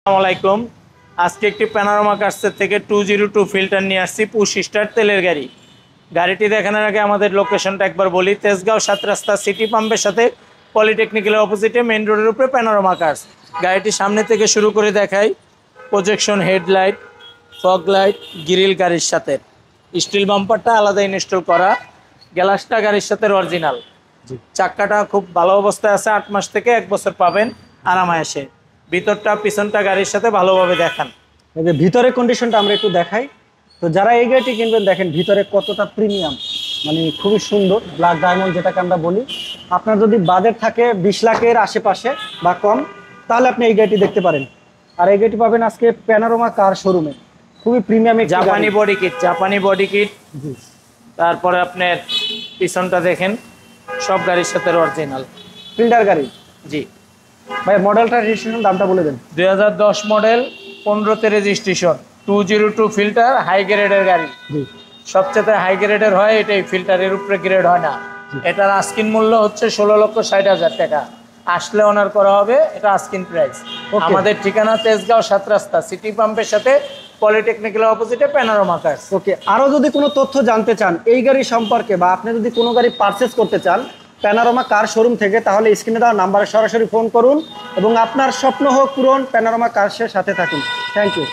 আসসালামু আলাইকুম। আজকে একটি প্যানোরামা কার্সের থেকে 202 ফিল্টার নিয়ে আসছি পুশ স্টার তেলের গাড়ি। গাড়িটি দেখানোর আগে আমাদের লোকেশনটা একবার বলি। তেজগাঁও 7 রাস্তা সিটি পাম্পের সাথে পলিটেকনিক্যালের অপোজিটে মেইন রোডের উপরে প্যানোরামা কার্স। গাড়িটি সামনে থেকে শুরু করে দেখাই। Projection headlight, fog light, grill গাড়ির সাথে, স্টিল বাম্পারটা আলাদা ইনস্টল করা, গ্লাসটা গাড়ির সাথে অরিজিনাল। চাক্কাটা খুব ভালো অবস্থায় আছে, 8 মাস থেকে 1 বছর পাবেন আরামায়েসে। ভিতরটা পিছনটা গাড়ির সাথে ভালোভাবে দেখান। এই যে ভিতরের কন্ডিশনটা আমরা একটু দেখাই। তো যারা এই গাড়িটি কিনবেন দেখেন ভিতরে কতটা প্রিমিয়াম, মানে খুবই সুন্দর ব্ল্যাক ডায়মন্ড যেটাকে আমরা বলি। আপনার যদি বাজেট থাকে 20 লাখের আশেপাশে বা কম, তাহলে আপনি এই গাড়িটি দেখতে পারেন। আর এই গাড়িটি পাবেন আজকে প্যানোরামা কার শোরুমে। খুবই প্রিমিয়াম জাপানি বডি কিট, জাপানি বডি কিট। তারপরে আপনার পিছনটা দেখেন, সব গাড়ির সাথে অরিজিনাল ফিল্টার গাড়ি। জি ভাই মডেলটা রেজিস্ট্রেশন দামটা বলে দেন। 2010 মডেল, 15তে রেজিস্ট্রেশন, 202 ফিল্টার, হাই গ্রেডের গাড়ি। জি সবচেয়ে হাই গ্রেডের হয় এটাই, ফিল্টারের উপরে গ্রেড হয় না। এটার আস্কিন মূল্য হচ্ছে 16,60,000 টাকা। আসলে অনার করা হবে, এটা আস্কিন প্রাইস। আমাদের ঠিকানা তেজগাঁও 7 রাস্তা সিটি পাম্পের সাথে পলিটেকনিক্যালের অপোজিটে প্যানোরামা কার্স। ওকে, আরও যদি কোনো তথ্য জানতে চান এই গাড়ি সম্পর্কে বা আপনি যদি কোনো গাড়ি পারচেস করতে চান প্যানোরামা কার শোরুম থেকে, তাহলে স্ক্রিনে দেওয়া নাম্বারে সরাসরি ফোন করুন এবং আপনার স্বপ্ন হোক পূরণ। প্যানোরামা কার্সের সাথে থাকুন। Thank you.